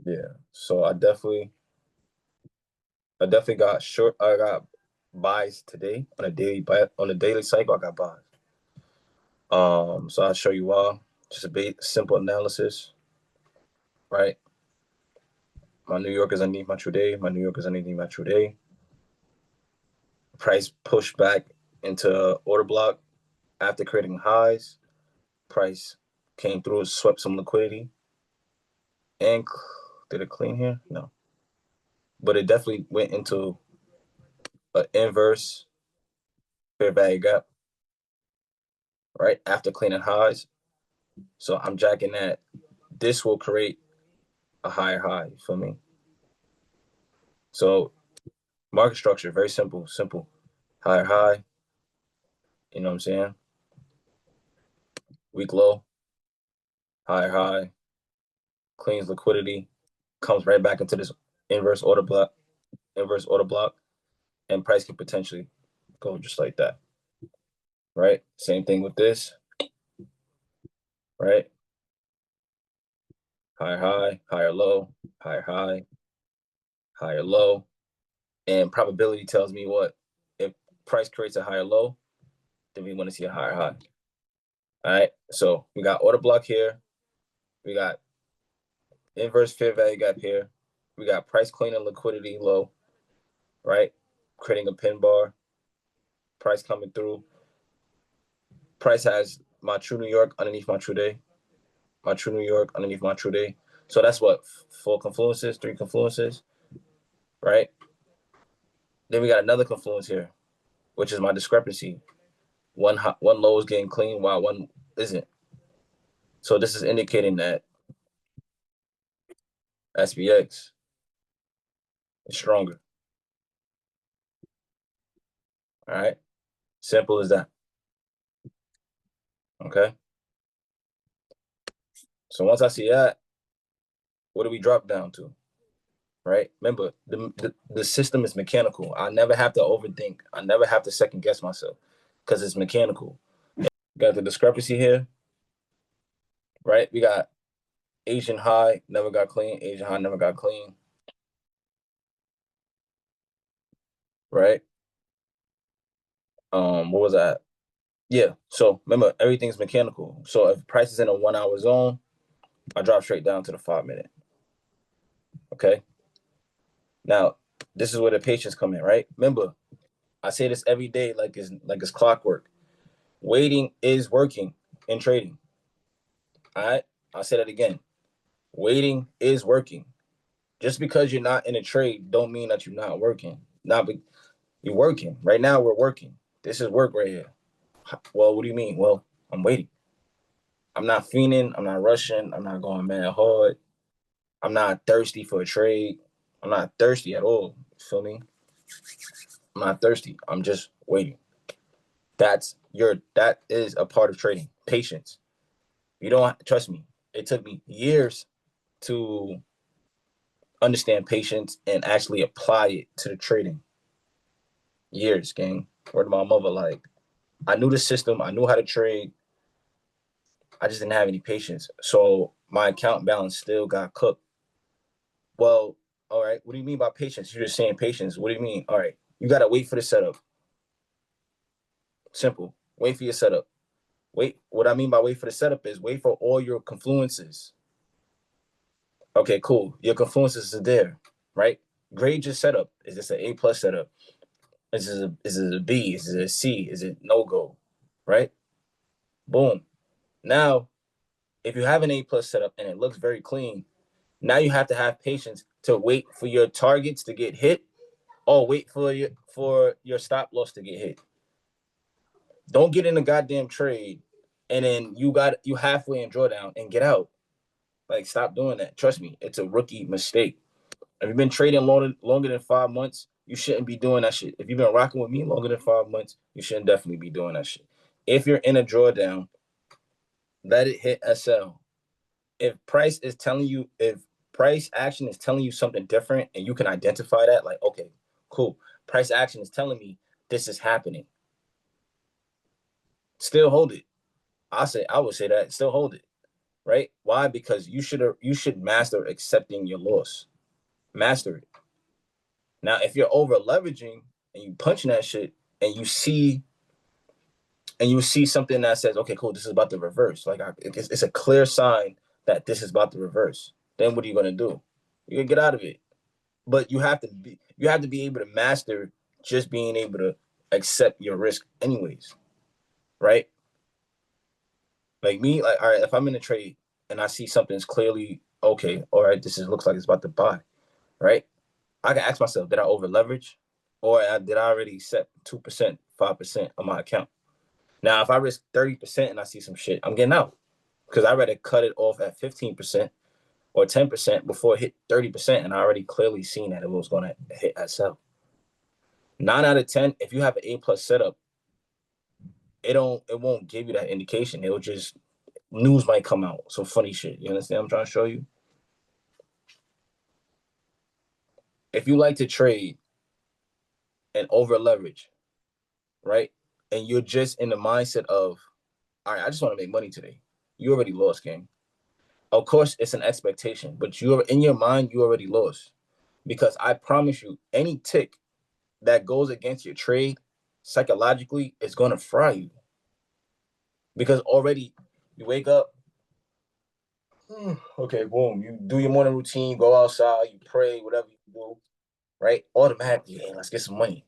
Yeah. So I definitely got short. I got buys today on a daily cycle. I got buys. So I'll show you why. Just a bit simple analysis, right? My New York is underneath my true day. My New York is underneath my true day. Price pushed back into order block after creating highs. Price came through, swept some liquidity, and did it clean here? No, but it definitely went into an inverse fair value gap right after cleaning highs. So I'm jacking that. This will create a higher high for me. So market structure, very simple, simple. Higher high, you know what I'm saying? Weak low, higher high, cleans liquidity, comes right back into this inverse order block, and price can potentially go just like that. Right? Same thing with this, right? Higher high, higher low, higher high, higher low. And probability tells me what? If price creates a higher low, then we want to see a higher high. All right. So we got order block here. We got inverse fair value gap here. We got price cleaning liquidity low, right? Creating a pin bar. Price coming through. Price has my true New York underneath my true day. My true New York underneath my true day. So that's what? 4 confluences, 3 confluences, right? Then we got another confluence here, which is my discrepancy. One low is getting clean while one isn't. So this is indicating that SPX is stronger. All right. Simple as that. Okay. So once I see that, what do we drop down to? Right. Remember, the system is mechanical. I never have to overthink. I never have to second guess myself because it's mechanical. Got the discrepancy here, right? We got Asian high, never got clean. Asian high, never got clean. Right. What was that? Yeah. So remember, everything's mechanical. So if price is in a 1 hour zone, I drop straight down to the 5 minute. Okay. Now, this is where the patience come in, right? Remember, I say this every day, like it's clockwork. Waiting is working in trading. All right. I'll say that again. Waiting is working. Just because you're not in a trade, don't mean that you're not working. Not be, You're working. Right now, we're working. This is work right here. Well, what do you mean? Well, I'm waiting. I'm not fiending. I'm not rushing. I'm not going mad hard. I'm not thirsty for a trade. I'm not thirsty at all. You feel me? I'm not thirsty. I'm just waiting. That is a part of trading. Patience. You don't trust me. It took me years to understand patience and actually apply it to the trading. Years, gang. Word to my mother, like I knew the system, I knew how to trade. I just didn't have any patience. So my account balance still got cooked. Well, all right. What do you mean by patience? You're just saying patience. What do you mean? All right. You gotta wait for the setup. Simple. Wait for your setup. Wait. What I mean by wait for the setup is wait for all your confluences. Okay, cool. Your confluences are there, right? Grade your setup. Is this an A+ setup? Is it a B? Is it a C? Is it no go? Right? Boom. Now, if you have an A+ setup and it looks very clean, now you have to have patience to wait for your targets to get hit or wait for your stop loss to get hit. Don't get in a goddamn trade and then you halfway in drawdown and get out. Like stop doing that. Trust me, it's a rookie mistake. If you've been trading longer than 5 months, you shouldn't be doing that shit. If you've been rocking with me longer than 5 months, you shouldn't definitely be doing that shit. If you're in a drawdown, let it hit SL. If price action is telling you something different and you can identify that, like, okay, cool. Price action is telling me this is happening. Still hold it. I would say that. Still hold it. right? Why? Because you should master accepting your loss. Master it. Now, if you're over leveraging and you punching that shit and you see something that says, okay, cool, this is about to reverse. Like it's a clear sign that this is about to reverse. Then what are you gonna do? You're gonna get out of it. But you have to be able to master just being able to accept your risk anyways, right? Like me, like all right, if I'm in a trade and I see something's clearly okay, all right, this is looks like it's about to buy, right? I can ask myself, did I over leverage, or did I already set 2%, 5% on my account? Now, if I risk 30% and I see some shit, I'm getting out because I rather cut it off at 15% or 10% before it hit 30%, and I already clearly seen that it was going to hit at sell. 9 out of 10, if you have an A+ setup, it won't give you that indication. It'll just news might come out, some funny shit. You understand what I'm trying to show you? If you like to trade and over leverage, right? And you're just in the mindset of, all right, I just want to make money today. You already lost, gang. Of course, it's an expectation, but you're in your mind, you already lost. Because I promise you, any tick that goes against your trade psychologically is going to fry you. Because already you wake up, okay, boom, you do your morning routine, go outside, you pray, whatever you do, right? Automatically, hey, let's get some money.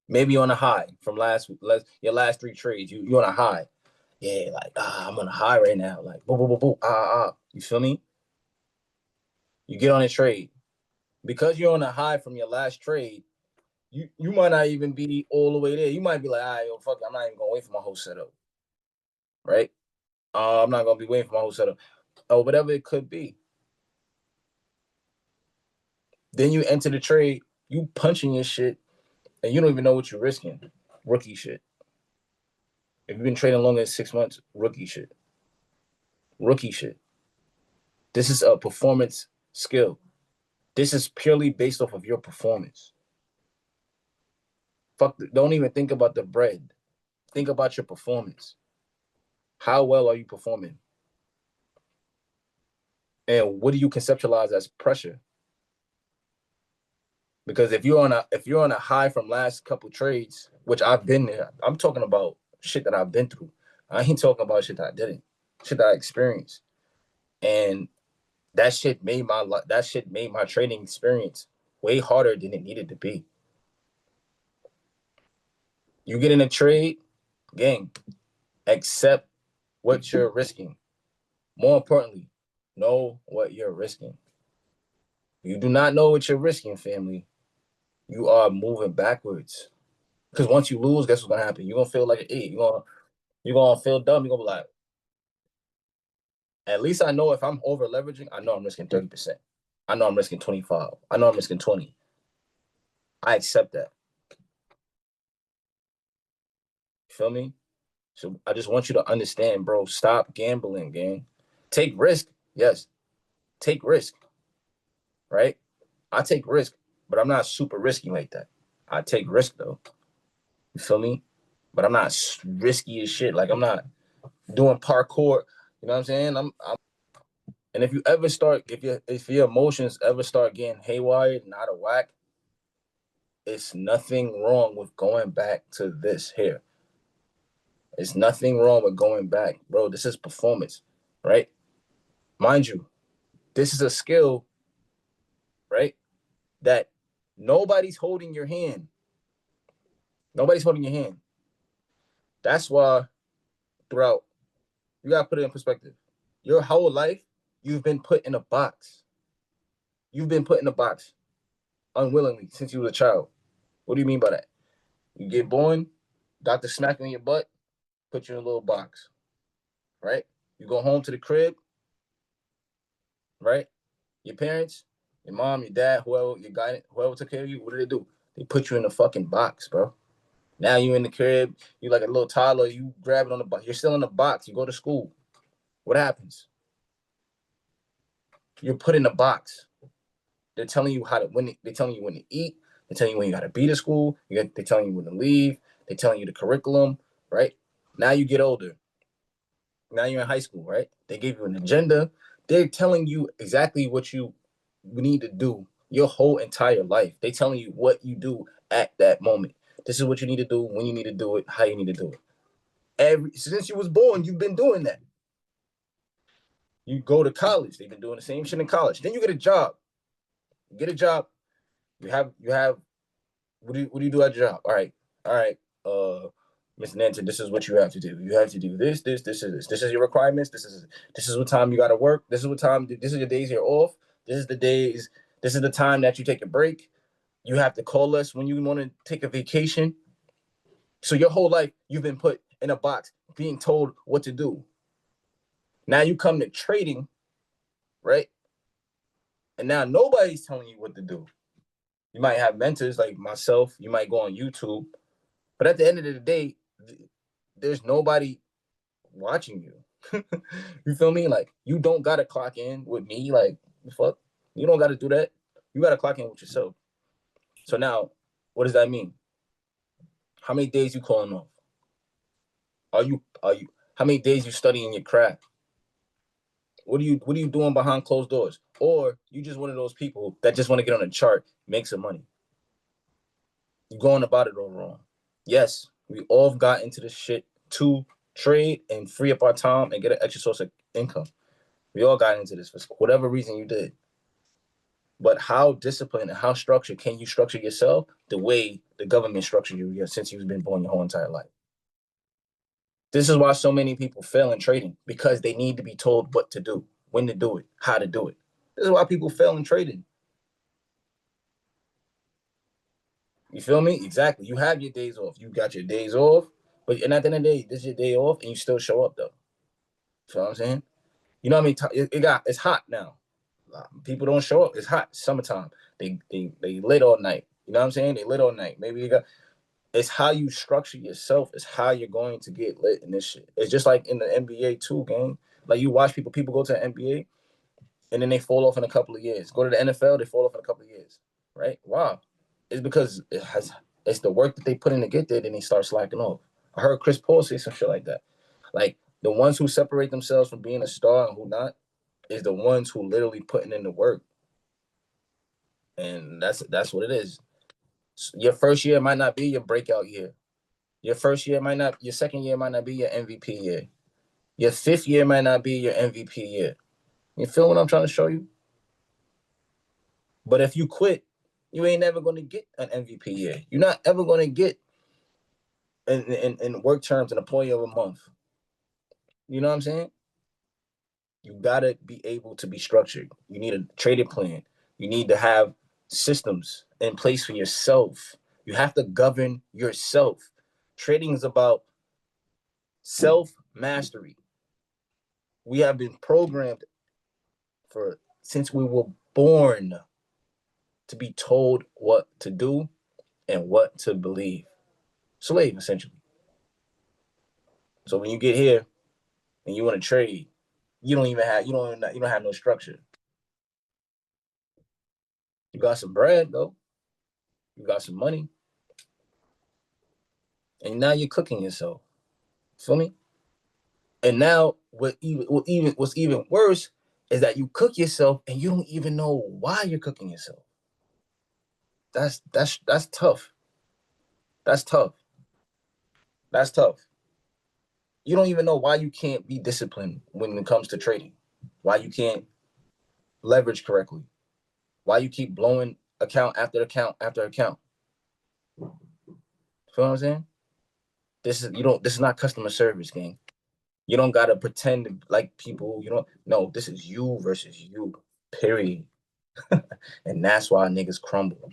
Maybe you're on a high from your last 3 trades. You're on a high. Yeah, like I'm on a high right now. Like boom, boom, boom, boom, You feel me? You get on a trade. Because you're on a high from your last trade, you might not even be all the way there. You might be like, all right, yo, fuck it, I'm not even gonna wait for my whole setup. Right? I'm not gonna be waiting for my whole setup. Or whatever it could be. Then you enter the trade, you punching your shit, and you don't even know what you're risking. Rookie shit. If you've been trading longer than 6 months, rookie shit. Rookie shit. This is a performance skill. This is purely based off of your performance. Don't even think about the bread. Think about your performance. How well are you performing? And what do you conceptualize as pressure? Because if you're on a high from last couple trades, which I've been there, I'm talking about shit that I've been through. I ain't talking about shit that I didn't, shit that I experienced, and that shit made my trading experience way harder than it needed to be. You get in a trade, gang, accept what you're risking. More importantly, know what you're risking. You do not know what you're risking, family. You are moving backwards. Because once you lose, guess what's gonna happen? You're gonna feel like an idiot. You're gonna feel dumb. You're gonna be like, at least I know if I'm over leveraging, I know I'm risking 30%. I know I'm risking 25. I know I'm risking 20. I accept that. You feel me? So I just want you to understand, bro. Stop gambling, gang. Take risk. Yes. Take risk. Right? I take risk, but I'm not super risky like that. I take risk though. You feel me? But I'm not risky as shit. Like I'm not doing parkour. You know what I'm saying? And if you ever start, if your emotions ever start getting haywire and out of whack, it's nothing wrong with going back to this here. It's nothing wrong with going back, bro. This is performance, right? Mind you, this is a skill, right? That nobody's holding your hand. Nobody's holding your hand. That's why throughout, you gotta put it in perspective. Your whole life, you've been put in a box. You've been put in a box unwillingly since you were a child. What do you mean by that? You get born, doctor smack you in your butt, put you in a little box, right? You go home to the crib, right? Your parents, your mom, your dad, whoever your guy, whoever took care of you, what do they do? They put you in a fucking box, bro. Now you in the crib, you like a little toddler, you grab it on the box. You're still in the box. You go to school. What happens? You're put in a box. They're telling you they're telling you when to eat. They're telling you when you got to be to school. They're telling you when to leave. They're telling you the curriculum, right? Now you get older. Now you're in high school, right? They gave you an agenda. They're telling you exactly what you need to do your whole entire life. They telling you what you do at that moment. This is what you need to do, when you need to do it, how you need to do it. Since you was born, you've been doing that. You go to college, they've been doing the same shit in college. Then you get a job. You get a job. You have what do you do at your job? All right. Mr. Nanton, this is what you have to do. You have to do this. This is your requirements. This is what time you got to work. This is what time. This is your days you're off. This is the days. This is the time that you take a break. You have to call us when you want to take a vacation. So your whole life you've been put in a box, being told what to do. Now you come to trading, right? And now nobody's telling you what to do. You might have mentors like myself. You might go on YouTube, but at the end of the day, there's nobody watching you. You feel me? Like, you don't gotta clock in with me. Like, fuck, you don't gotta do that. You gotta clock in with yourself. So now, what does that mean? How many days you calling off? Are you? How many days you studying your craft? What are you doing behind closed doors? Or you just one of those people that just want to get on a chart, make some money? You're going about it all wrong. Yes, we all got into this shit to trade and free up our time and get an extra source of income. We all got into this for whatever reason you did. But how disciplined and how structured can you structure yourself the way the government structured you since you've been born your whole entire life? This is why so many people fail in trading, because they need to be told what to do, when to do it, how to do it. This is why people fail in trading. You feel me? Exactly. You have your days off. You got your days off, but at the end of the day, this is your day off, and you still show up though. You know what I'm saying? You know what I mean? It's hot now. People don't show up. It's hot. Summertime. They lit all night. You know what I'm saying? They lit all night. Maybe you got. It's how you structure yourself. It's how you're going to get lit in this shit. It's just like in the NBA too, gang. Like, you watch people go to the NBA and then they fall off in a couple of years. Go to the NFL, they fall off in a couple of years. Right? Wow. It's because it's the work that they put in to get there, then they start slacking off. I heard Chris Paul say some shit like that. Like, the ones who separate themselves from being a star and who not is the ones who literally putting in the work. And that's what it is. Your first year might not be your breakout year. Your second year might not be your MVP year. Your fifth year might not be your MVP year. You feel what I'm trying to show you? But if you quit, you ain't never going to get an MVP year. You're not ever going to get in work terms an employee of a month. You know what I'm saying? You got to be able to be structured. You need a trading plan. You need to have systems in place for yourself. You have to govern yourself. Trading is about self mastery. We have been programmed since we were born to be told what to do and what to believe. Slave, essentially. So when you get here and you want to trade, you don't have no structure. You got some bread though. You got some money. And now you're cooking yourself. Feel me? And now what's even worse is that you cook yourself and you don't even know why you're cooking yourself. That's tough. That's tough. That's tough. You don't even know why you can't be disciplined when it comes to trading. Why you can't leverage correctly. Why you keep blowing account after account after account. Feel what I'm saying? This is not customer service, gang. You don't gotta pretend to like people. You don't. No, this is you versus you. Period. And that's why niggas crumble.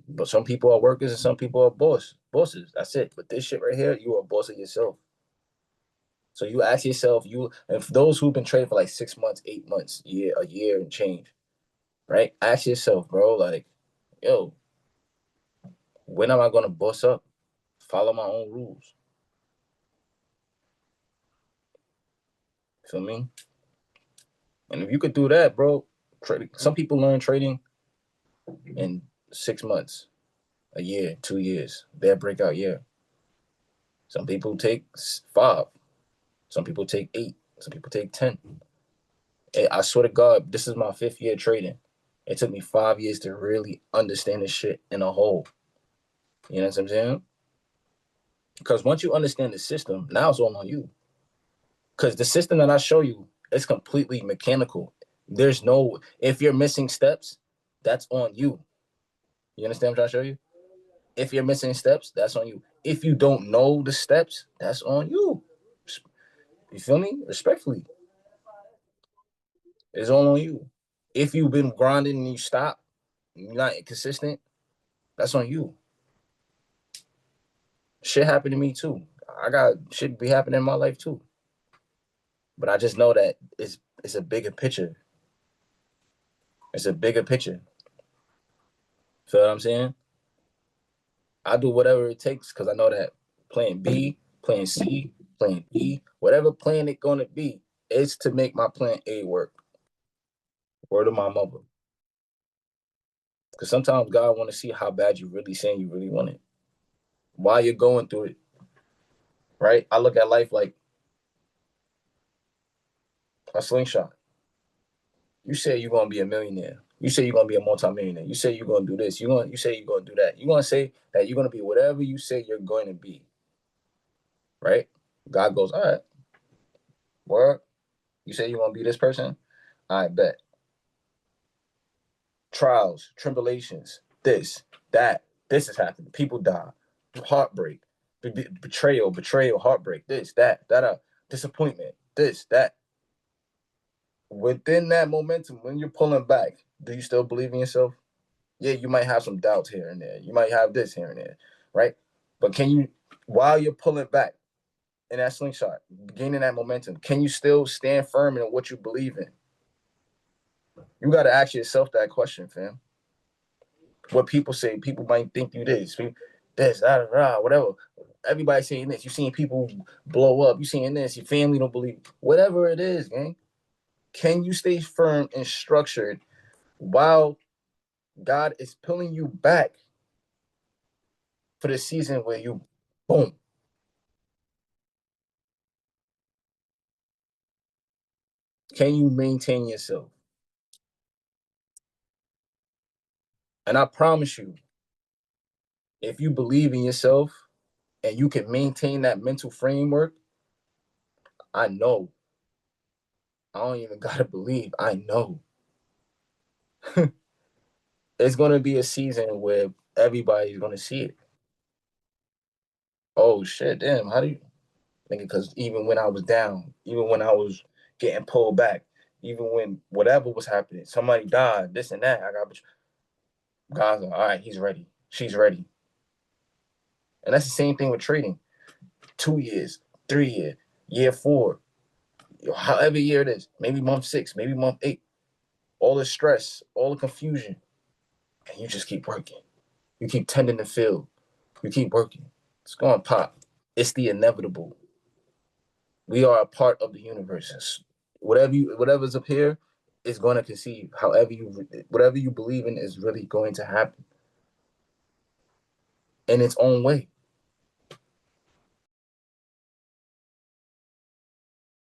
But some people are workers and some people are bosses. That's it. But this shit right here, you are a boss of yourself. So you ask yourself, and for those who've been trading for like 6 months, 8 months, a year and change, right? Ask yourself, bro, like, yo, when am I gonna boss up? Follow my own rules. Feel me? And if you could do that, bro, some people learn trading in 6 months, a year, 2 years, their breakout year. Some people take 5. Some people take 8. Some people take 10. And I swear to God, this is my 5th year trading. It took me 5 years to really understand this shit in a whole. You know what I'm saying? Because once you understand the system, now it's all on you. Because the system that I show you is completely mechanical. There's no, if you're missing steps, that's on you. You understand what I'm trying to show you? If you're missing steps, that's on you. If you don't know the steps, that's on you. You feel me? Respectfully. It's all on you. If you've been grinding and you stop, you're not consistent, that's on you. Shit happened to me too. I got shit be happening in my life too. But I just know that it's a bigger picture. It's a bigger picture. Feel what I'm saying? I do whatever it takes because I know that plan B, plan C, plan D, whatever plan it's gonna be, is to make my plan A work. Word of my mother. Because sometimes God want to see how bad you really saying you really want it. While you're going through it. Right? I look at life like a slingshot. You say you're gonna be a millionaire. You say you're gonna be a multimillionaire. You say you're gonna do this. You say you're gonna do that. You're gonna say that you're gonna be whatever you say you're going to be. Right? God goes, all right. Word. You say you're gonna be this person? I bet. Trials, tribulations, this, that, this is happening. People die. Heartbreak, betrayal, heartbreak, this, that, disappointment, this, that. Within that momentum, when you're pulling back, do you still believe in yourself? Yeah, you might have some doubts here and there. You might have this here and there, right? But can you, while you're pulling back in that slingshot, gaining that momentum, can you still stand firm in what you believe in? You got to ask yourself that question, fam. What people say, people might think you this, whatever. Everybody saying this. You seeing people blow up. You seeing this. Your family don't believe. Whatever it is, gang. Can you stay firm and structured while God is pulling you back for the season where you, boom. Can you maintain yourself? And I promise you, if you believe in yourself and you can maintain that mental framework, I know. I don't even gotta believe. I know. It's gonna be a season where everybody's gonna see it. Oh shit, damn, how do you think? Because even when I was down, even when I was getting pulled back, even when whatever was happening, somebody died, this and that, I got guys like, all right, he's ready. She's ready. And that's the same thing with trading. 2 years, 3 year, year 4, however year it is, maybe month 6, maybe month 8, all the stress, all the confusion, and you just keep working. You keep tending the field. You keep working. It's going to pop. It's the inevitable. We are a part of the universe. Whatever's up here is going to conceive. Whatever you believe in is really going to happen in its own way.